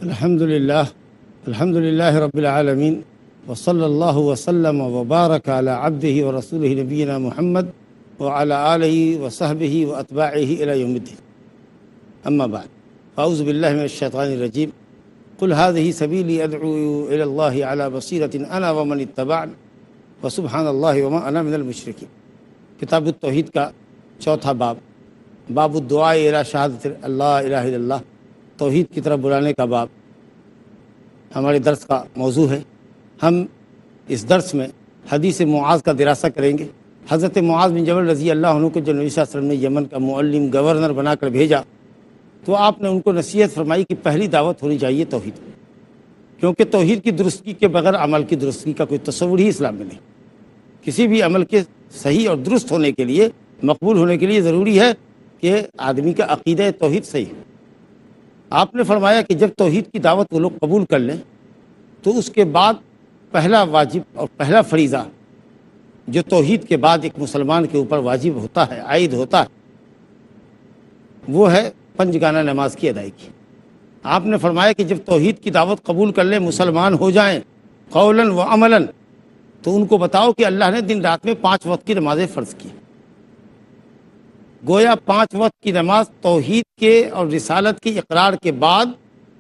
الحمد لله رب العالمين وصلى الله وسلم وبارك على عبده ورسوله نبينا محمد وعلى آله وصحبه وأتباعه إلى يوم الدين. أما بعد، أعوذ بالله من الشيطان الرجيم. قل هذه سبيلي أدعو إلى الله على بصيرة أنا ومن اتبعني وسبحان الله وما أنا من المشركين. کتاب التوحید کا چوتھا باب الدعاء إلى شہادت اللہ الہ الا اللہ، توحید کی طرف بلانے کا باب ہمارے درس کا موضوع ہے۔ ہم اس درس میں حدیث معاذ کا دراسہ کریں گے۔ حضرت معاذ بن جبل رضی اللہ عنہ کو جو نبی صلی اللہ علیہ وسلم نے یمن کا معلم گورنر بنا کر بھیجا، تو آپ نے ان کو نصیحت فرمائی کہ پہلی دعوت ہونی چاہیے توحید، کیونکہ توحید کی درستگی کے بغیر عمل کی درستگی کا کوئی تصور ہی اسلام میں نہیں۔ کسی بھی عمل کے صحیح اور درست ہونے کے لیے، مقبول ہونے کے لیے ضروری ہے کہ آدمی کا عقیدہ توحید صحیح ہو۔ آپ نے فرمایا کہ جب توحید کی دعوت وہ لوگ قبول کر لیں تو اس کے بعد پہلا واجب اور پہلا فریضہ جو توحید کے بعد ایک مسلمان کے اوپر واجب ہوتا ہے، عائد ہوتا ہے، وہ ہے پنجگانہ نماز کی ادائیگی۔ آپ نے فرمایا کہ جب توحید کی دعوت قبول کر لیں، مسلمان ہو جائیں قولاً و عملاً، تو ان کو بتاؤ کہ اللہ نے دن رات میں 5 وقت کی نمازیں فرض کی۔ گویا 5 وقت کی نماز توحید کے اور رسالت کے اقرار کے بعد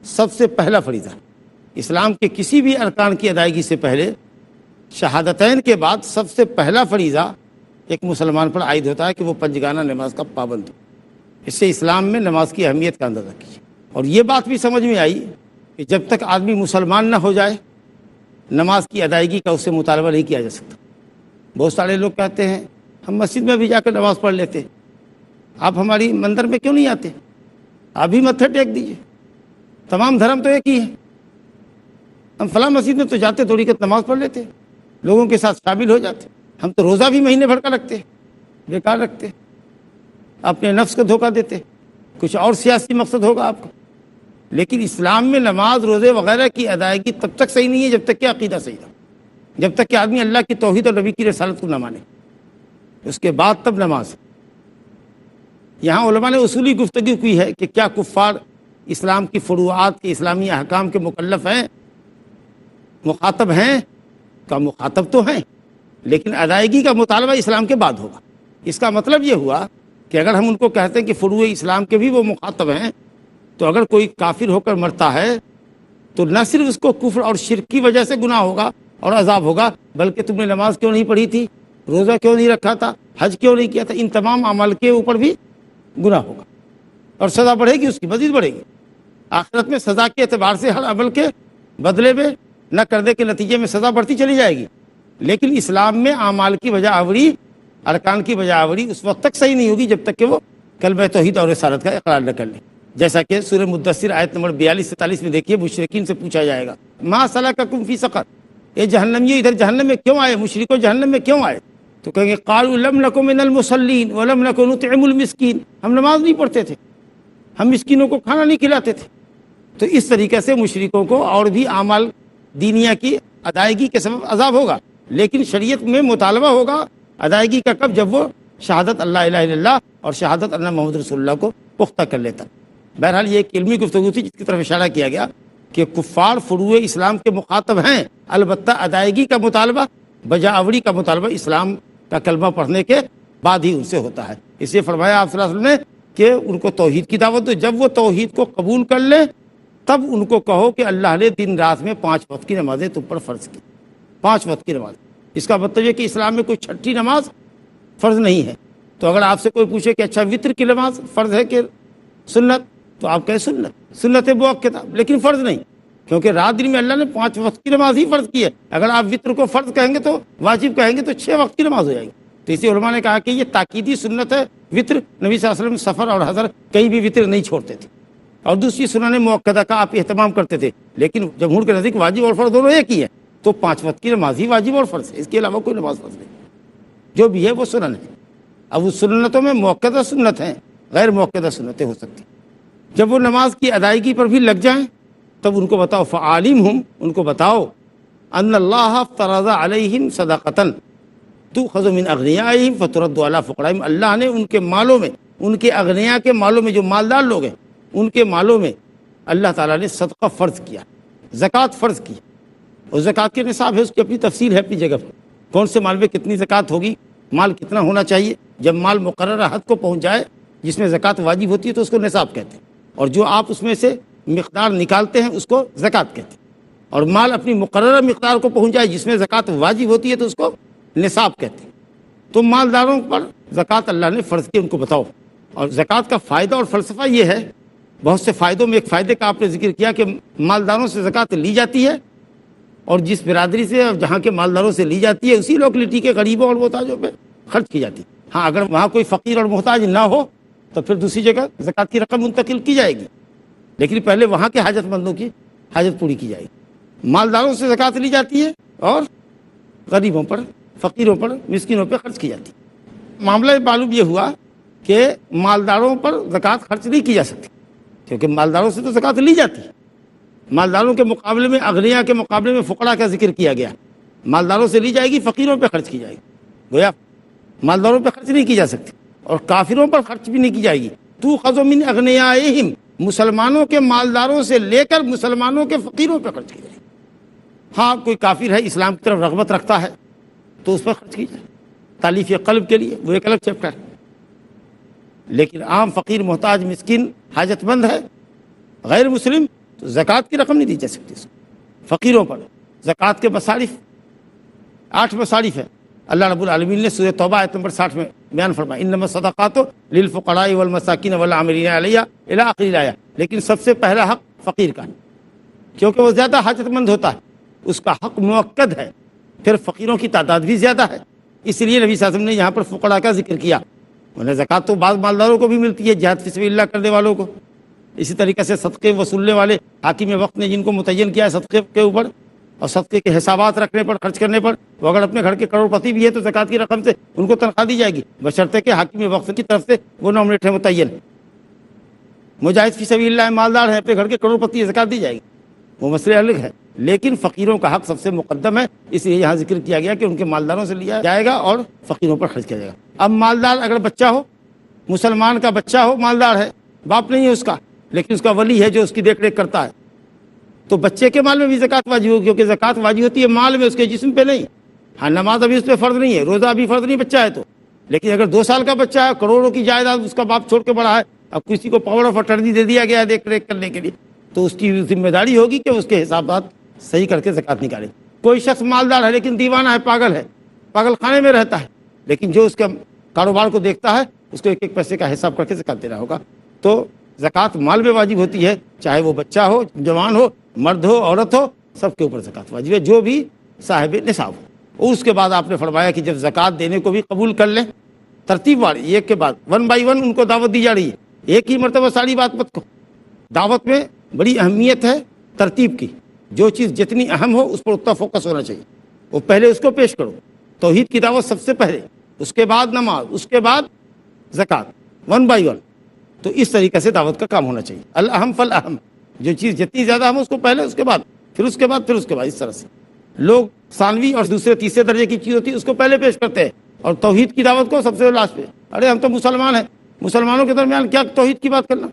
سب سے پہلا فریضہ ہے۔ اسلام کے کسی بھی ارکان کی ادائیگی سے پہلے شہادتین کے بعد سب سے پہلا فریضہ ایک مسلمان پر عائد ہوتا ہے کہ وہ پنجگانہ نماز کا پابند ہو۔ اس سے اسلام میں نماز کی اہمیت کا اندازہ کیجیے۔ اور یہ بات بھی سمجھ میں آئی کہ جب تک آدمی مسلمان نہ ہو جائے، نماز کی ادائیگی کا اس سے مطالبہ نہیں کیا جا سکتا۔ بہت سارے لوگ کہتے ہیں ہم مسجد میں بھی جا کر نماز پڑھ لیتے، آپ ہماری مندر میں کیوں نہیں آتے؟ آپ بھی متھے ٹیک دیجیے، تمام دھرم تو ایک ہی ہے۔ ہم فلاں مسجد میں تو جاتے، تھوڑی کہ نماز پڑھ لیتے، لوگوں کے ساتھ شامل ہو جاتے۔ ہم تو روزہ بھی مہینے بھر کا رکھتے، بیکار رکھتے، اپنے نفس کو دھوکہ دیتے، کچھ اور سیاسی مقصد ہوگا آپ کا۔ لیکن اسلام میں نماز، روزے وغیرہ کی ادائیگی تب تک صحیح نہیں ہے جب تک کہ عقیدہ صحیح نہ ہو، جب تک کہ آدمی اللہ کی توحید اور نبی کی رسالت کو نہ مانے، اس کے بعد تب نماز۔ یہاں علماء نے اصولی گفتگو کی ہے کہ کیا کفار اسلام کی فروعات کے اسلامی احکام کے مکلف ہیں، مخاطب ہیں؟ کا مخاطب تو ہیں، لیکن ادائیگی کا مطالبہ اسلام کے بعد ہوگا۔ اس کا مطلب یہ ہوا کہ اگر ہم ان کو کہتے ہیں کہ فروع اسلام کے بھی وہ مخاطب ہیں، تو اگر کوئی کافر ہو کر مرتا ہے تو نہ صرف اس کو کفر اور شرک کی وجہ سے گناہ ہوگا اور عذاب ہوگا، بلکہ تم نے نماز کیوں نہیں پڑھی تھی، روزہ کیوں نہیں رکھا تھا، حج کیوں نہیں کیا تھا، ان تمام اعمال کے اوپر بھی گناہ ہوگا اور سزا بڑھے گی، اس کی مزید بڑھے گی۔ آخرت میں سزا کے اعتبار سے ہر عمل کے بدلے میں نہ کرنے کے نتیجے میں سزا بڑھتی چلی جائے گی، لیکن اسلام میں اعمال کی وجہ آوری، ارکان کی وجہ آوری اس وقت تک صحیح نہیں ہوگی جب تک کہ وہ کلمہ توحید اور رسالت کا اقرار نہ کر لیں۔ جیسا کہ سورہ مدثر آیت نمبر 42-43 میں دیکھیے، مشرکین سے پوچھا جائے گا ما سلککم فی سقر، یہ جہنمیوں ادھر جہنم میں کیوں آئے، مشرکوں جہنم میں کیوں آئے؟ تو کہیں گے قالوا لم نک من المصلین ولم نک نطعم المسکین، ہم نماز نہیں پڑھتے تھے، ہم مسکینوں کو کھانا نہیں کھلاتے تھے۔ تو اس طریقے سے مشرکوں کو اور بھی اعمال دینیہ کی ادائیگی کے سبب عذاب ہوگا، لیکن شریعت میں مطالبہ ہوگا ادائیگی کا کب؟ جب وہ شہادت اللہ الہ الا اللہ اور شہادت اللہ محمد رسول اللہ کو پختہ کر لیتا۔ بہرحال یہ ایک علمی گفتگو تھی جس کی طرف اشارہ کیا گیا کہ کفار فروع اسلام کے مخاطب ہیں، البتہ ادائیگی کا مطالبہ، بجا آوری کا مطالبہ اسلام کا کلمہ پڑھنے کے بعد ہی ان سے ہوتا ہے۔ اس لیے فرمایا آپ صلی اللہ علیہ وسلم نے کہ ان کو توحید کی دعوت دو، جب وہ توحید کو قبول کر لیں تب ان کو کہو کہ اللہ نے دن رات میں 5 وقت کی نمازیں تم پر فرض کی، 5 وقت کی نماز۔ اس کا مطلب یہ کہ اسلام میں کوئی چھٹی نماز فرض نہیں ہے۔ تو اگر آپ سے کوئی پوچھے کہ اچھا وطر کی نماز فرض ہے کہ سنت، تو آپ کہیں سنت مؤکدہ، لیکن فرض نہیں، کیونکہ رات دن میں اللہ نے 5 وقت کی نماز ہی فرض کی ہے۔ اگر آپ وطر کو فرض کہیں گے تو واجب کہیں گے تو 6 وقت کی نماز ہو جائے گی۔ تو اسی علماء نے کہا کہ یہ تاکیدی سنت ہے وطر، نبی صلی اللہ علیہ وسلم سفر اور حضر کہیں بھی وطر نہیں چھوڑتے تھے، اور دوسری سنن مؤکدہ کا آپ اہتمام کرتے تھے، لیکن جمہور کے نزدیک واجب اور فرض دونوں ایک ہی ہے، تو 5 وقت کی نماز ہی واجب اور فرض ہے، اس کے علاوہ کوئی نماز فرض نہیں، جو بھی ہے وہ سنن ہے۔ اب اس سنتوں میں مؤکدہ سنت ہیں، غیر مؤکدہ سنتیں ہو سکتی۔ جب وہ نماز کی ادائیگی پر بھی لگ جائیں تب ان کو بتاؤ فعالمہم، ان کو بتاؤ ان اللہ افترض علیہم صدقۃ تؤخذ من اغنیائہم فترد علی فقرائہم، اللہ نے ان کے مالوں میں، ان کے اغنیاء کے مالوں میں، جو مالدار لوگ ہیں ان کے مالوں میں اللہ تعالیٰ نے صدقہ فرض کیا، زکوٰۃ فرض کی، اور زکوٰۃ کے نصاب ہے، اس کی اپنی تفصیل ہے اپنی جگہ پر، کون سے مال میں کتنی زکوٰۃ ہوگی، مال کتنا ہونا چاہیے۔ جب مال مقررہ حد کو پہنچ جائے جس میں زکوٰۃ واجب ہوتی ہے تو اس کو نصاب کہتے ہیں، اور جو آپ اس میں سے مقدار نکالتے ہیں اس کو زکوٰۃ کہتے ہیں، اور مال اپنی مقررہ مقدار کو پہنچ جائے جس میں زکوٰۃ واجب ہوتی ہے تو اس کو نصاب کہتے ہیں۔ تو مالداروں پر زکوٰۃ اللہ نے فرض کی، ان کو بتاؤ۔ اور زکوٰۃ کا فائدہ اور فلسفہ یہ ہے، بہت سے فائدوں میں ایک فائدے کا آپ نے ذکر کیا کہ مالداروں سے زکوٰۃ لی جاتی ہے، اور جس برادری سے جہاں کے مالداروں سے لی جاتی ہے اسی لوکلٹی کے غریبوں اور محتاجوں پہ خرچ کی جاتی ہے۔ ہاں اگر وہاں کوئی فقیر اور محتاج نہ ہو تو پھر دوسری جگہ زکوٰۃ کی رقم منتقل کی جائے گی، لیکن پہلے وہاں کے حاجت مندوں کی حاجت پوری کی جائے گی۔ مالداروں سے زکوٰۃ لی جاتی ہے اور غریبوں پر، فقیروں پر، مسکینوں پہ خرچ کی جاتی ہے۔ معاملہ معلوم یہ ہوا کہ مالداروں پر زکوٰۃ خرچ نہیں کی جا سکتی، کیونکہ مالداروں سے تو زکوٰۃ لی جاتی ہے۔ مالداروں کے مقابلے میں، اغنیاء کے مقابلے میں فقراء کا ذکر کیا گیا، مالداروں سے لی جائے گی، فقیروں پہ خرچ کی جائے گی، گویا مالداروں پہ خرچ نہیں کی جا سکتی، اور کافروں پر خرچ بھی نہیں کی جائے گی۔ تؤخذ من اغنیائہم، مسلمانوں کے مالداروں سے لے کر مسلمانوں کے فقیروں پہ خرچ کی جائے گی۔ ہاں کوئی کافر ہے، اسلام کی طرف رغبت رکھتا ہے تو اس پر خرچ کی جائے، تالیف قلب کے لیے، وہ ایک الگ چیپٹر ہے۔ لیکن عام فقیر، محتاج، مسکین، حاجت مند ہے، غیر مسلم، تو زکوٰۃ کی رقم نہیں دی جا سکتی اس کو۔ فقیروں پر زکوٰۃ کے مصارف 8 مصارف ہیں، اللہ رب العالمین نے سورہ توبہ آیت نمبر 60 میں بیان فرمایا، انما الصدقات للفقراء والمساکین والعاملین علیہا الی آخر الآیہ۔ لیکن سب سے پہلا حق فقیر کا ہے، کیونکہ وہ زیادہ حاجت مند ہوتا ہے، اس کا حق موقد ہے، پھر فقیروں کی تعداد بھی زیادہ ہے، اس لیے نبی صلی اللہ علیہ وسلم نے یہاں پر فقراء کا ذکر کیا۔ انہیں زکوٰۃ تو بعض مالداروں کو بھی ملتی ہے، جہاد فی سبیل اللہ کرنے والوں کو، اسی طریقے سے صدقے وصولنے والے حاکم وقت نے جن کو متعین کیا ہے صدقے کے اوپر اور صدقے کے حسابات رکھنے پر، خرچ کرنے پر، وہ اگر اپنے گھر کے کروڑ پتی بھی ہے تو زکوٰۃ کی رقم سے ان کو تنخواہ دی جائے گی، بشرطے کہ حاکم وقت کی طرف سے وہ نامنیٹ ہے، متعین۔ مجاہد فی سبیل اللہ مالدار ہے، اپنے گھر کے کروڑ پتی، زکوٰۃ دی جائے گی، وہ مسئلہ الگ ہے۔ لیکن فقیروں کا حق سب سے مقدم ہے، اس لیے یہاں ذکر کیا گیا کہ ان کے مالداروں سے لیا جائے گا اور فقیروں پر خرچ کیا جائے گا۔ اب مالدار اگر بچہ ہو، مسلمان کا بچہ ہو، مالدار ہے، باپ نہیں ہے اس کا، لیکن اس کا ولی ہے جو اس کی دیکھ ریکھ کرتا ہے، تو بچے کے مال میں بھی زکوٰۃ واجب ہوگی، کیونکہ زکوٰۃ واجب ہوتی ہے مال میں، اس کے جسم پہ نہیں۔ ہاں نماز ابھی اس پہ فرض نہیں ہے، روزہ ابھی فرض نہیں بچہ ہے تو، لیکن اگر 2 سال کا بچہ ہے، کروڑوں کی جائیداد اس کا باپ چھوڑ کے بڑا ہے، اب کسی کو پاور آف اٹرنی دے دیا گیا ہے دیکھ ریکھ کرنے کے لیے، تو اس کی ذمہ داری ہوگی کہ اس کے حسابات صحیح کر کے زکوٰۃ نکالے۔ کوئی شخص مالدار ہے لیکن دیوانہ ہے، پاگل ہے، پاگل خانے میں رہتا ہے، لیکن جو اس کے کاروبار کو دیکھتا ہے اس کو ایک ایک پیسے کا حساب کر کے زکوٰۃ دینا ہوگا۔ تو زکوٰۃ مال میں واجب ہوتی ہے، چاہے وہ بچہ ہو، جوان ہو، مرد ہو، عورت ہو، سب کے اوپر زکوٰۃ واجب ہے، جو بھی صاحب نصاب ہو۔ اور اس کے بعد آپ نے فرمایا کہ جب زکوٰۃ دینے کو بھی قبول کر لیں، ترتیب والی، ایک کے بعد 1 بائی 1 ان کو دعوت دی جا رہی ہے، ایک ہی مرتبہ ساری بات مت کو۔ دعوت میں بڑی اہمیت ہے ترتیب کی، جو چیز جتنی اہم ہو اس پر اتنا فوکس ہونا چاہیے، وہ پہلے اس کو پیش کرو۔ توحید کی دعوت سب سے پہلے، اس کے بعد نماز، اس کے بعد زکوٰۃ، 1 بائی 1۔ تو اس طریقے سے دعوت کا کام ہونا چاہیے، الاہم فالاہم، جو چیز جتنی زیادہ اہم ہو اس کو پہلے، اس کے بعد، پھر اس کے بعد، پھر اس کے بعد، اس طرح سے۔ لوگ ثانوی اور دوسرے تیسرے درجے کی چیز ہوتی ہے اس کو پہلے پیش کرتے ہیں، اور توحید کی دعوت کو سب سے لاسٹ پہ۔ ارے ہم تو مسلمان ہیں، مسلمانوں کے درمیان کیا توحید کی بات کرنا؟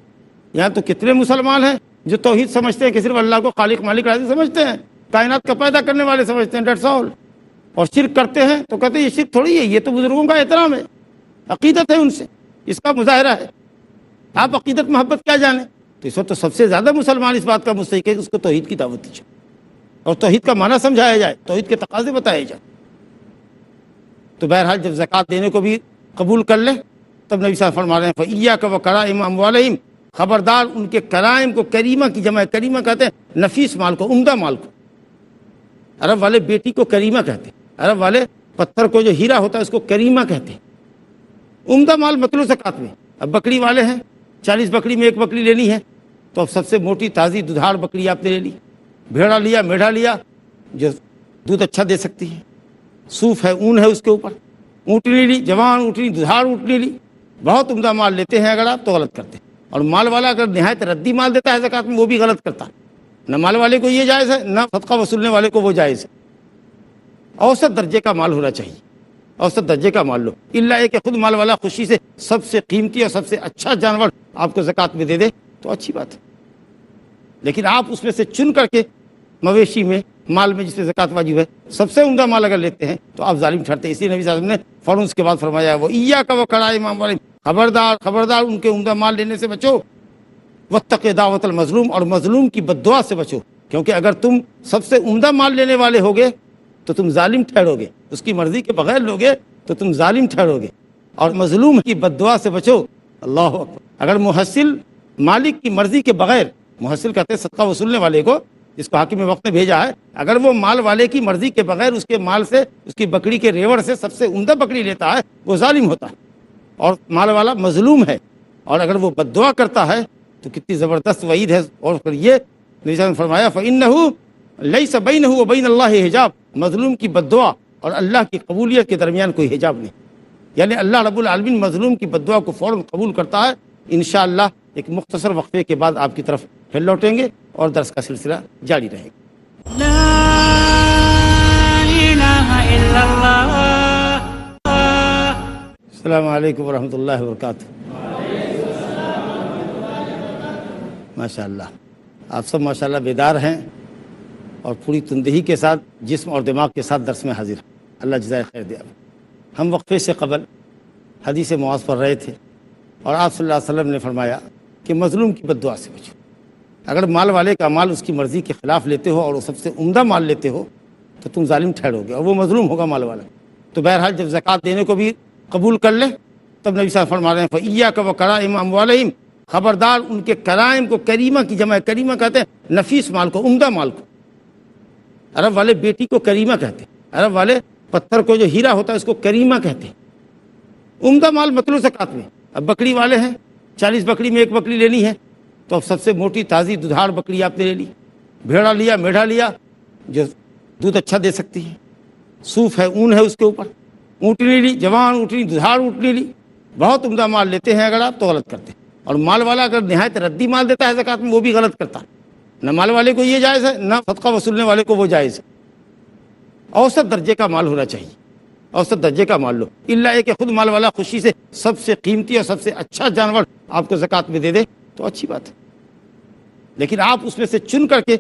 یہاں تو کتنے مسلمان ہیں جو توحید سمجھتے ہیں کہ صرف اللہ کو خالق مالک رازق سمجھتے ہیں، کائنات کا پیدا کرنے والے سمجھتے ہیں، دیٹس آل۔ اور شرک کرتے ہیں تو کہتے ہیں یہ شرک تھوڑی ہے، یہ تو بزرگوں کا احترام ہے، عقیدت ہے ان سے، اس کا مظاہرہ ہے۔ آپ عقیدت محبت کیا جانیں؟ تو اس وقت تو سب سے زیادہ مسلمان اس بات کا مستحق ہے کہ اس کو توحید کی دعوت دی جائے اور توحید کا معنی سمجھایا جائے، توحید کے تقاضے بتائے جائیں۔ تو بہرحال جب زکوٰۃ دینے کو بھی قبول کر لیں تب نبی صلی اللہ علیہ وسلم فرما رہے ہیں فَإِيَّاكَ وَكَرَائِمَ أَمْوَالِهِمْ، خبردار ان کے کرائم کو، کریمہ کی جمع ہے، کریمہ کہتے ہیں نفیس مال کو، عمدہ مال کو۔ عرب والے بیٹی کو کریمہ کہتے ہیں، عرب والے پتھر کو جو ہیرا ہوتا ہے اس کو کریمہ کہتے ہیں۔ عمدہ مال مطلوب زکوٰۃ میں۔ اب بکری والے ہیں، 40 بکری میں 1 بکری لینی ہے، تو اب سب سے موٹی تازی دودھاڑ بکری آپ نے لے لی، بھیڑا لیا، میڑھا لیا جو دودھ اچھا دے سکتی ہے، صوف ہے، اون ہے اس کے اوپر، اونٹنی لی، جوان اونٹنی، دودھاڑ اونٹنی لی۔ بہت عمدہ مال لیتے ہیں اگر آپ تو غلط کرتے ہیں، اور مال والا اگر نہایت ردی مال دیتا ہے زکوٰۃ میں وہ بھی غلط کرتا ہے۔ نہ مال والے کو یہ جائز ہے، نہ صدقہ وصولنے والے کو وہ جائز ہے۔ اوسط درجے کا مال ہونا چاہیے، اوسط درجے کا مال لو، اللہ ہے کہ خود مال والا خوشی سے سب سے قیمتی اور سب سے اچھا جانور آپ کو زکوٰۃ میں دے دے تو اچھی بات ہے۔ لیکن آپ اس میں سے چن کر کے مویشی میں، مال میں جس پہ زکوٰۃ واجب ہے، سب سے عمدہ مال اگر لیتے ہیں تو آپ ظالم ٹھہرتے ہیں۔ اسی نبی صلی اللہ علیہ وسلم نے فوراً اس کے بعد فرمایا وہ ایاک و قرائم اموالہم، خبردار خبردار ان کے عمدہ مال لینے سے بچو، واتق دعوت المظلوم، اور مظلوم کی بد دعا سے بچو، کیونکہ اگر تم سب سے عمدہ مال لینے والے ہوگے تو تم ظالم ٹھہرو گے، اس کی مرضی کے بغیر لوگے تو تم ظالم ٹھہرو گے، اور مظلوم کی بد دعا سے بچو۔ اللہ اکبر۔ اگر محصل مالک کی مرضی کے بغیر، محصل کہتے ہیں صدقہ وصولنے والے کو، جس کو حاکم وقت نے بھیجا ہے، اگر وہ مال والے کی مرضی کے بغیر اس کے مال سے، اس کی بکری کے ریوڑ سے سب سے عمدہ بکری لیتا ہے، وہ ظالم ہوتا ہے اور مال والا مظلوم ہے۔ اور اگر وہ بد دعا کرتا ہے تو کتنی زبردست وعید ہے۔ اور پھر یہ نبی صلی اللہ علیہ وسلم نے فرمایا فَإِنَّهُ لَيْسَ بَيْنَهُ وَبَيْنَ اللَّهِ حجاب، مظلوم کی بد دعا اور اللہ کی قبولیت کے درمیان کوئی حجاب نہیں، یعنی اللہ رب العالمین مظلوم کی بد دعا کو فوراً قبول کرتا ہے۔ انشاءاللہ ایک مختصر وقفے کے بعد آپ کی طرف پھر لوٹیں گے اور درس کا سلسلہ جاری رہے گا۔ لا الہ الا اللہ۔ السلام علیکم ورحمۃ اللہ وبرکاتہ۔ ماشاء اللہ، آپ سب ماشاء اللہ بیدار ہیں اور پوری تندہی کے ساتھ جسم اور دماغ کے ساتھ درس میں حاضر ہیں۔ اللہ جزائے خیر دے۔ ہم وقفے سے قبل حدیث معاذ پڑھ رہے تھے اور آپ صلی اللہ علیہ وسلم نے فرمایا کہ مظلوم کی بد دعا سے بچو۔ اگر مال والے کا مال اس کی مرضی کے خلاف لیتے ہو اور وہ سب سے عمدہ مال لیتے ہو تو تم ظالم ٹھہرو گے اور وہ مظلوم ہوگا مال والا۔ تو بہرحال جب زکوٰۃ دینے کو بھی قبول کر لے تب نبی صلی اللہ علیہ وسلم فرما رہے ہیں فَإِيَّاكَ وَقَرَائِمَ أَمْوَالِهِمْ، خبردار ان کے کرائم کو، کریمہ کی جمع ہے، کریمہ کہتے ہیں نفیس مال کو، عمدہ مال کو۔ عرب والے بیٹی کو کریمہ کہتے ہیں، عرب والے پتھر کو جو ہیرا ہوتا ہے اس کو کریمہ کہتے ہیں۔ عمدہ مال مطلوب زکوٰۃ میں۔ اب بکری والے ہیں، 40 بکری میں ایک بکری لینی ہے تو اب سب سے موٹی تازی دودھار بکری آپ نے لے لی، بھیڑا لیا، میڑھا لیا جو دودھ اچھا دے سکتی ہے، صوف ہے، اون ہے اس کے اوپر، اونٹنی لی، جوان اونٹنی، دودھار اونٹنی لی۔ بہت عمدہ مال لیتے ہیں اگر آپ تو غلط کرتے ہیں۔ اور مال والا اگر نہایت ردی مال دیتا ہے زکوٰۃ میں وہ بھی غلط کرتا ہے۔ نہ مال والے کو یہ جائز ہے، نہ صدقہ وصولنے والے کو وہ جائز ہے۔ اوسط درجے کا مال ہونا چاہیے، اوسط درجے کا مال لو، الا یہ کہ خود مال والا خوشی سے سب سے قیمتی اور سب سے اچھا جانور آپ کو زکوٰۃ میں دے دے تو اچھی بات ہے، لیکن آپ اس میں سے چن کر کے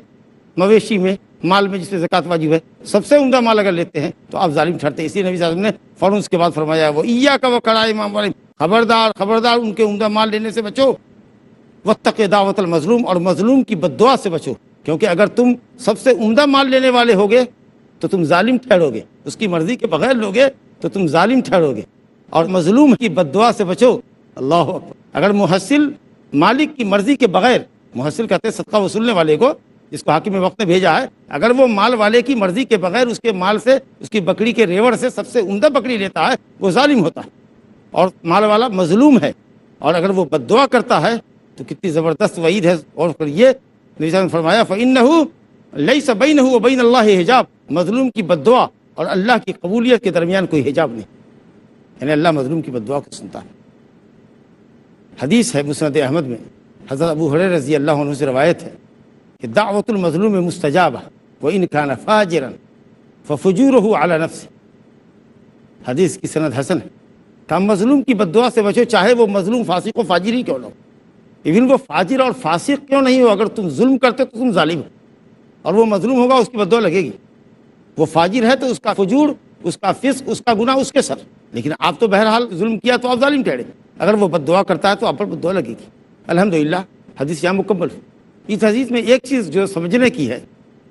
مویشی میں، مال میں جس پہ زکوٰۃ واجب ہے، سب سے عمدہ مال اگر لیتے ہیں تو آپ ظالم ٹھہرتے ہیں۔ اسی نبی صلی اللہ علیہ وسلم نے فوراً اس کے بعد فرمایا وہ ایاک و قرائم اموالہم، خبردار خبردار ان کے عمدہ مال لینے سے بچو، واتق دعوت المظلوم، اور مظلوم کی بد دعا سے بچو، کیونکہ اگر تم سب سے عمدہ مال لینے والے ہوگے تو تم ظالم ٹھہرو گے، اس کی مرضی کے بغیر لوگے تو تم ظالم ٹھہرو گے، اور مظلوم کی بد دعا سے بچو۔ اللہ اکبر۔ اگر محصل مالک کی مرضی کے بغیر، محصل کہتے ہیں صدقہ وصولنے والے کو، جس کو حاکم وقت نے بھیجا ہے، اگر وہ مال والے کی مرضی کے بغیر اس کے مال سے، اس کی بکری کے ریوڑ سے سب سے عمدہ بکری لیتا ہے، وہ ظالم ہوتا ہے اور مال والا مظلوم ہے۔ اور اگر وہ بد دعا کرتا ہے تو کتنی زبردست وعید ہے۔ اور پھر یہ نبی صلی اللہ علیہ وسلم نے فرمایا فَإِنَّهُ لَيْسَ بَيْنَهُ وَبَيْنَ اللَّهِ حجاب، مظلوم کی بد دعا اور اللہ کی قبولیت کے درمیان کوئی حجاب نہیں، یعنی اللہ مظلوم کی بد دعا کو سنتا ہے۔ حدیث ہے مسند احمد میں، حضرت ابو ہریرہ رضی اللہ عنہ سے روایت ہے کہ دعوت المظلوم مستجابہ وإن كان فاجرا ففجوره على نفسه، حدیث کی سند حسن ہے کہ مظلوم کی بد دعا سے بچو، چاہے وہ مظلوم فاسق و فاجر ہی کیوں نہ ہو، ایون وہ فاجر اور فاسق کیوں نہیں ہو، اگر تم ظلم کرتے تو تم ظالم ہو، اور وہ مظلوم ہوگا اس کی بد دعا لگے گی۔ وہ فاجر ہے تو اس کا فجور، اس کا فسق، اس کا گناہ اس کے سر، لیکن آپ تو بہرحال ظلم کیا تو آپ ظالم ٹھہرے۔ اگر وہ بد دعا کرتا ہے تو آپ پر بد دعا لگے گی۔ الحمدللہ حدیث یہاں مکمل ہے۔ اس حدیث میں ایک چیز جو سمجھنے کی ہے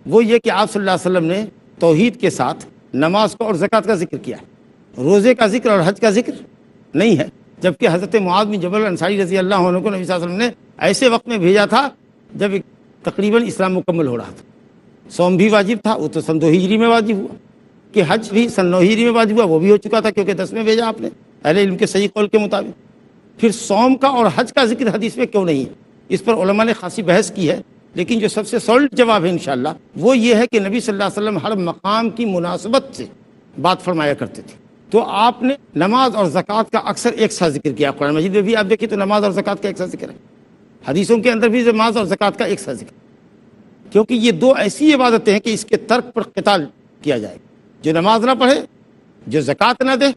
وہ یہ کہ آپ صلی اللہ علیہ وسلم نے توحید کے ساتھ نماز کو اور زکوٰۃ کا ذکر کیا ہے، روزے کا ذکر اور حج کا ذکر نہیں ہے، جبکہ حضرت معاذ بن جبل انصاری رضی اللہ عنہ کو نبی صلی اللہ علیہ وسلم نے ایسے وقت میں بھیجا تھا جب تقریباً اسلام مکمل ہو رہا تھا۔ صوم بھی واجب تھا، وہ تو سن 2 ہجری میں واجب ہوا، کہ حج بھی سن 9 ہجری میں واجب ہوا، وہ بھی ہو چکا تھا کیونکہ 10 میں بھیجا آپ نے اہل علم کے صحیح قول کے مطابق۔ پھر صوم کا اور حج کا ذکر حدیث میں کیوں نہیں ہے، اس پر علماء نے خاصی بحث کی ہے، لیکن جو سب سے سالڈ جواب ہے انشاءاللہ وہ یہ ہے کہ نبی صلی اللہ علیہ وسلم ہر مقام کی مناسبت سے بات فرمایا کرتے تھے۔ تو آپ نے نماز اور زکوٰۃ کا اکثر ایک ساتھ ذکر کیا، قرآن مجید میں بھی آپ دیکھیں تو نماز اور زکوٰۃ کا ایک ساتھ ذکر ہے، حدیثوں کے اندر بھی نماز اور زکوٰۃ کا ایک ساتھ ذکر، کیونکہ یہ 2 ایسی عبادتیں ہیں کہ اس کے ترک پر قتال کیا جائے، جو نماز نہ پڑھے، جو زکوٰۃ نہ دے،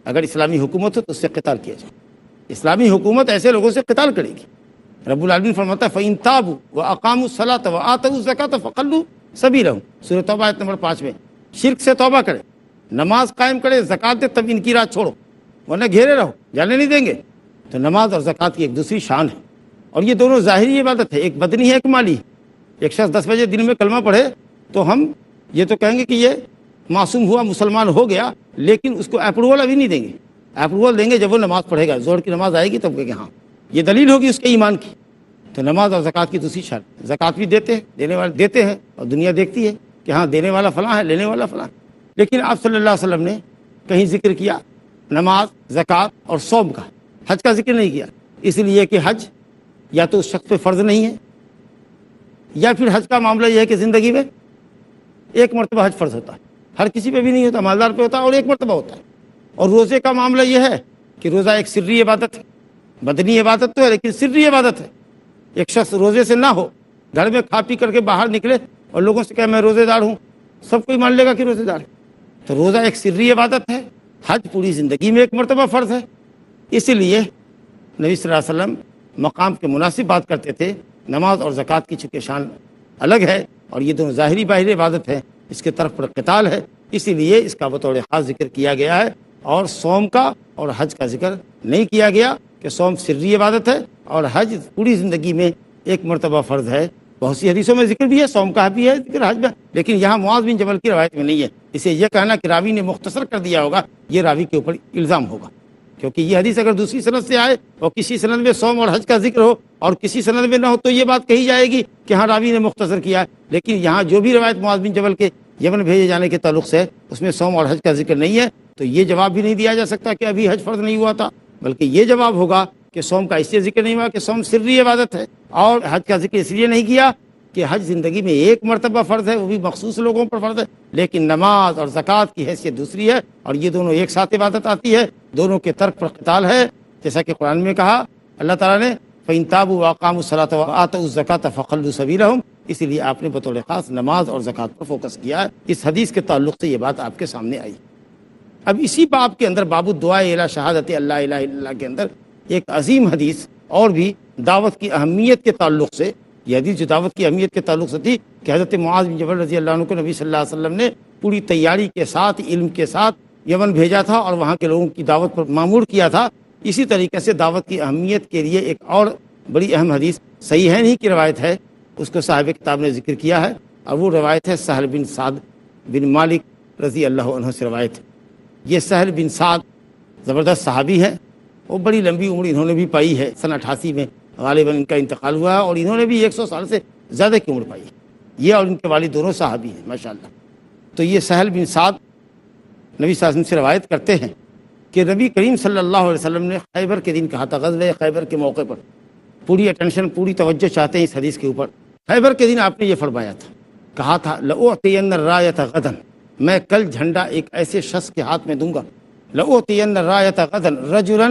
اگر اسلامی حکومت ہو تو اس سے قتال کیا جائے۔ اسلامی حکومت ایسے لوگوں سے قتال کرے گی رب العالمین فرماتا ہے فَإِن تَابُوا وَأَقَامُوا الصَّلَاةَ وَآتَوُا الزَّكَاةَ فَخَلُّوا سَبِيلَهُم، سورۃ توبہ آیت نمبر 5 میں۔ شرک سے توبہ کرے، نماز قائم کرے، زکوٰۃ دے، تب ان کی راہ چھوڑو، ورنہ گھیرے رہو، جانے نہیں دیں گے۔ تو نماز اور زکوٰۃ کی ایک دوسری شان ہے، اور یہ دونوں ظاہری عبادت ہے، ایک بدنی ہے ایک مالی ہے۔ ایک شخص 10 بجے دن میں کلمہ پڑھے تو ہم یہ تو کہیں گے کہ یہ معصوم ہوا، مسلمان ہو گیا، لیکن اس کو اپروول ابھی نہیں دیں گے۔ اپروول دیں گے جب وہ نماز پڑھے گا، ظہر کی نماز آئے گی تب کہ ہاں یہ دلیل ہوگی اس کے ایمان کی۔ تو نماز اور زکوٰۃ کی دوسری شان، زکوٰۃ بھی دیتے ہیں، دینے والے دیتے ہیں، اور دنیا دیکھتی ہے کہ ہاں دینے والا فلاں ہے، لینے والا فلاں ہے۔ لیکن آپ صلی اللہ علیہ وسلم نے کہیں ذکر کیا نماز، زکوٰۃ اور صوم کا، حج کا ذکر نہیں کیا، اس لیے کہ حج یا تو اس شخص پہ فرض نہیں ہے، یا پھر حج کا معاملہ یہ ہے کہ زندگی میں ایک مرتبہ حج فرض ہوتا ہے، ہر کسی پہ بھی نہیں ہوتا، مالدار پہ ہوتا ہے اور ایک مرتبہ ہوتا ہے۔ اور روزے کا معاملہ یہ ہے کہ روزہ ایک سری عبادت ہے، بدنی عبادت تو ہے لیکن سری عبادت ہے۔ ایک شخص روزے سے نہ ہو، گھر میں کھا پی کر کے باہر نکلے اور لوگوں سے کہے میں روزے دار ہوں، سب کوئی مان لے گا کہ روزے دار ہے۔ تو روزہ ایک سری عبادت ہے، حج پوری زندگی میں ایک مرتبہ فرض ہے۔ اسی لیے نبی صلی اللہ علیہ وسلم مقام کے مناسب بات کرتے تھے۔ نماز اور زکوٰۃ کی چونکہ شان الگ ہے اور یہ دونوں ظاہری باہری عبادت ہے، اس کے طرف پر قتال ہے، اسی لیے اس کا بطور خاص ذکر کیا گیا ہے، اور صوم کا اور حج کا ذکر نہیں کیا گیا کہ صوم سری عبادت ہے اور حج پوری زندگی میں ایک مرتبہ فرض ہے۔ بہت سی حدیثوں میں ذکر بھی ہے، صوم کا بھی ہے ذکر، حج میں، لیکن یہاں معاذ بن جبل کی روایت میں نہیں ہے۔ اسے یہ کہنا کہ راوی نے مختصر کر دیا ہوگا، یہ راوی کے اوپر الزام ہوگا، کیونکہ یہ حدیث اگر دوسری سند سے آئے اور کسی سند میں صوم اور حج کا ذکر ہو اور کسی سند میں نہ ہو تو یہ بات کہی جائے گی کہ ہاں راوی نے مختصر کیا ہے۔ لیکن یہاں جو بھی روایت معاذ بن جبل کے یمن بھیجے جانے کے تعلق سے ہے، اس میں صوم اور حج کا ذکر نہیں ہے، تو یہ جواب بھی نہیں دیا جا سکتا کہ ابھی حج فرض نہیں ہوا تھا، بلکہ یہ جواب ہوگا کہ صوم کا اس لیے ذکر نہیں ہوا کہ صوم سری عبادت ہے، اور حج کا ذکر اس لیے نہیں کیا کہ حج زندگی میں ایک مرتبہ فرض ہے، وہ بھی مخصوص لوگوں پر فرض ہے، لیکن نماز اور زکوٰۃ کی حیثیت دوسری ہے، اور یہ دونوں ایک ساتھ عبادت آتی ہے، دونوں کے ترک پر قتال ہے۔ جیسا کہ قرآن میں کہا اللہ تعالیٰ نے فَإِن تَابُوا وَأَقَامُوا الصَّلَاةَ وَآتَوُا الزَّكَاةَ فَخَلُّوا سَبِيلَهُم، اسی لیے آپ نے بطور خاص نماز اور زکوٰۃ پر فوکس کیا ہے۔ اس حدیث کے تعلق سے یہ بات آپ کے سامنے آئی۔ اب اسی باب کے اندر باب الدعاء الی شہادت اللہ الہ الا اللہ کے اندر ایک عظیم حدیث اور بھی دعوت کی اہمیت کے تعلق سے، یہ حدیث جو دعوت کی اہمیت کے تعلق سے تھی کہ حضرت معاذ بن جبل رضی اللہ عنہ کو نبی صلی اللہ علیہ وسلم نے پوری تیاری کے ساتھ، علم کے ساتھ یمن بھیجا تھا اور وہاں کے لوگوں کی دعوت پر مامور کیا تھا۔ اسی طریقے سے دعوت کی اہمیت کے لیے ایک اور بڑی اہم حدیث صحیحین ہی کی روایت ہے، اس کو صاحب کتاب نے ذکر کیا ہے، اور وہ روایت ہے سہل بن سعد بن مالک رضی اللہ عنہ سے روایت ہے۔ یہ سہل بن سعد زبردست صحابی ہیں، وہ بڑی لمبی عمر انہوں نے بھی پائی ہے، سن 88 میں غالباً ان کا انتقال ہوا ہے، اور انہوں نے بھی 100 سال سے زیادہ کی عمر پائی ہے، یہ اور ان کے والد دونوں صحابی ہیں ماشاءاللہ۔ تو یہ سہل بن سعد نبی صلی اللہ علیہ وسلم سے روایت کرتے ہیں کہ نبی کریم صلی اللہ علیہ وسلم نے خیبر کے دن کہا تھا، غزوہ خیبر کے موقع پر، پوری اٹینشن پوری توجہ چاہتے ہیں اس حدیث کے اوپر۔ خیبر کے دن آپ نے یہ فرمایا تھا، کہا تھا لأعطین الرایۃ غدا، میں کل جھنڈا ایک ایسے شخص کے ہاتھ میں دوں گا، لأعطین الرایۃ غدا رجلا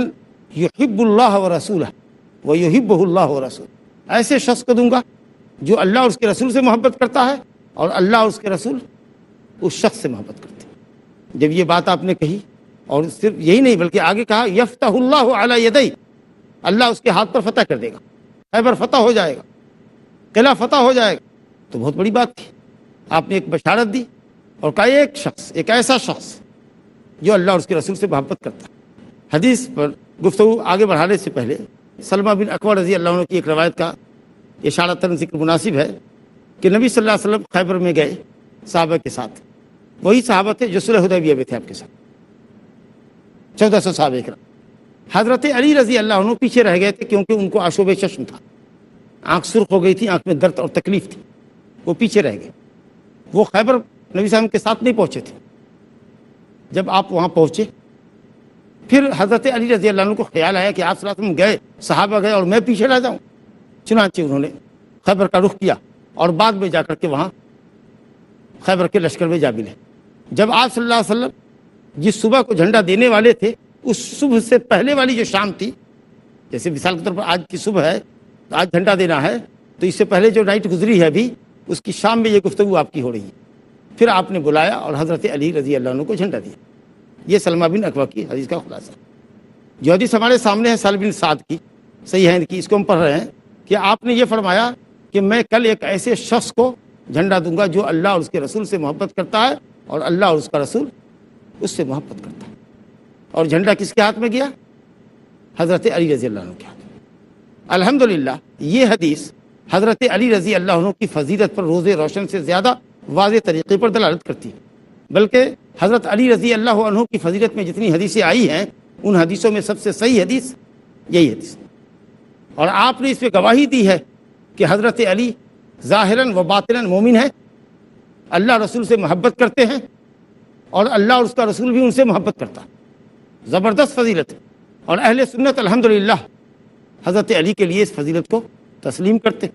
یحب اللہ ورسولہ ویحبہ اللہ ورسولہ، ایسے شخص کو دوں گا جو اللہ اور اس کے رسول سے محبت کرتا ہے اور اللہ اور اس کے رسول اس شخص سے محبت کرتے ہیں۔ جب یہ بات آپ نے کہی، اور صرف یہی نہیں بلکہ آگے کہا یفتح اللہ علی یدی، اللہ اس کے ہاتھ پر فتح کر دے گا، خیبر فتح ہو جائے گا، قلعہ فتح ہو جائے گا، تو بہت بڑی بات تھی۔ آپ نے ایک بشارت دی اور کہا ایک شخص، ایک ایسا شخص جو اللہ اور اس کے رسول سے محبت کرتا ہے۔ حدیث پر گفتگو آگے بڑھانے سے پہلے سلمہ بن اکوع رضی اللہ عنہ کی ایک روایت کا اشارتاً ذکر مناسب ہے کہ نبی صلی اللہ علیہ وسلم خیبر میں گئے صحابہ کے ساتھ، وہی صحابہ تھے جو صلح حدیبیہ میں تھے آپ کے ساتھ، 1400 صحابہ اکرام۔ حضرت علی رضی اللہ عنہ پیچھے رہ گئے تھے کیونکہ ان کو آشوب چشم تھا، آنکھ سرخ ہو گئی تھی، آنکھ میں درد اور تکلیف تھی، وہ پیچھے رہ گئے، وہ خیبر نبی صلی اللہ علیہ وسلم کے ساتھ نہیں پہنچے تھے۔ جب آپ وہاں پہنچے، پھر حضرت علی رضی اللہ عنہ کو خیال آیا کہ آپ صلی اللہ علیہ وسلم گئے، صحابہ گئے اور میں پیچھے رہ جاؤں، چنانچہ انہوں نے خیبر کا رخ کیا اور بعد میں جا کر کے وہاں خیبر کے لشکر میں جا ملے۔ جب آپ صلی اللہ علیہ وسلم جس صبح کو جھنڈا دینے والے تھے، اس صبح سے پہلے والی جو شام تھی، جیسے مثال کے طور پر آج کی صبح ہے تو آج جھنڈا دینا ہے، تو اس سے پہلے جو نائٹ گزری ہے ابھی، اس کی شام میں یہ گفتگو آپ کی ہو رہی ہے۔ پھر آپ نے بلایا اور حضرت علی رضی اللہ عنہ کو جھنڈا دیا۔ یہ سلمہ بن اکوع کی حدیث کا خلاصہ۔ جو حدیث ہمارے سامنے ہے سہل بن سعد کی، صحیح ہے کی، اس کو ہم پڑھ رہے ہیں کہ کہ آپ نے یہ فرمایا کہ میں کل ایک ایسے شخص کو جھنڈا دوں گا جو اللہ اور اس کے رسول سے محبت کرتا ہے اور اللہ اور اس کا رسول اس سے محبت کرتا ہے. اور جھنڈا کس کے ہاتھ میں گیا؟ حضرت علی رضی اللہ عنہ کے ہاتھ میں. الحمدللہ یہ حدیث حضرت علی رضی اللہ عنہ کی فضیلت پر روز روشن سے زیادہ واضح طریقے پر دلالت کرتی ہے. بلکہ حضرت علی رضی اللہ عنہ کی فضیلت میں جتنی حدیثیں آئی ہیں ان حدیثوں میں سب سے صحیح حدیث یہی حدیث. اور آپ نے اس پہ گواہی دی ہے کہ حضرت علی ظاہراً و باطناً مومن ہے، اللہ رسول سے محبت کرتے ہیں اور اللہ اور اس کا رسول بھی ان سے محبت کرتا ہے. زبردست فضیلت ہے. اور اہل سنت الحمدللہ حضرت علی کے لیے اس فضیلت کو تسلیم کرتے.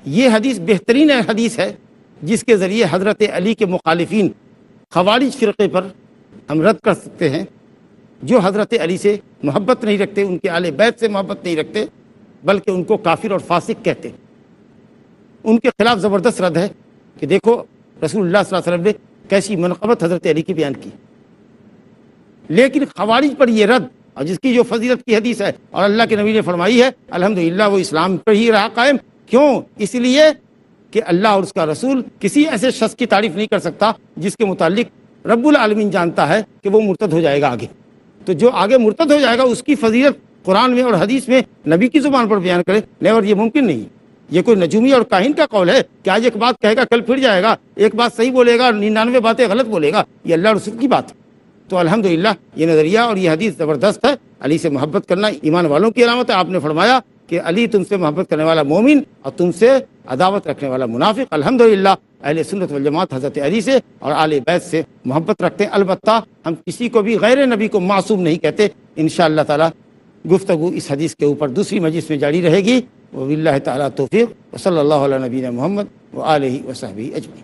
یہ حدیث بہترین حدیث ہے جس کے ذریعے حضرت علی کے مخالفین خوارج فرقے پر ہم رد کر سکتے ہیں، جو حضرت علی سے محبت نہیں رکھتے، ان کے اہل بیت سے محبت نہیں رکھتے، بلکہ ان کو کافر اور فاسق کہتے. ان کے خلاف زبردست رد ہے کہ دیکھو رسول اللہ صلی اللہ علیہ وسلم نے کیسی منقبت حضرت علی کی بیان کی. لیکن خوارج پر یہ رد، اور جس کی جو فضیلت کی حدیث ہے اور اللہ کے نبی نے فرمائی ہے، الحمدللہ وہ اسلام پر ہی رہا قائم. کیوں؟ اس لیے کہ اللہ اور اس کا رسول کسی ایسے شخص کی تعریف نہیں کر سکتا جس کے متعلق رب العالمین جانتا ہے کہ وہ مرتد ہو جائے گا آگے. تو جو آگے مرتد ہو جائے گا اس کی فضیلت قرآن میں اور حدیث میں نبی کی زبان پر بیان کرے، نہیں، اور یہ ممکن نہیں. یہ کوئی نجومی اور کاہن کا قول ہے کہ آج ایک بات کہے گا کل پھر جائے گا، ایک بات صحیح بولے گا 99 باتیں غلط بولے گا. یہ اللہ رسول کی بات ہے. تو الحمدللہ یہ نظریہ اور یہ حدیث زبردست ہے. علی سے محبت کرنا ایمان والوں کی علامت ہے. آپ نے فرمایا کہ علی تم سے محبت کرنے والا مومن اور تم سے عداوت رکھنے والا منافق. الحمدللہ اہل سنت والجماعت حضرت علی سے اور آل بیت سے محبت رکھتے ہیں. البتہ ہم کسی کو بھی غیر نبی کو معصوم نہیں کہتے. انشاءاللہ تعالی گفتگو اس حدیث کے اوپر دوسری مجلس میں جاری رہے گی. وباللہ تعالی توفیق. وصلی اللہ علی نبینا محمد وآلہ وصحبہ اجمعین.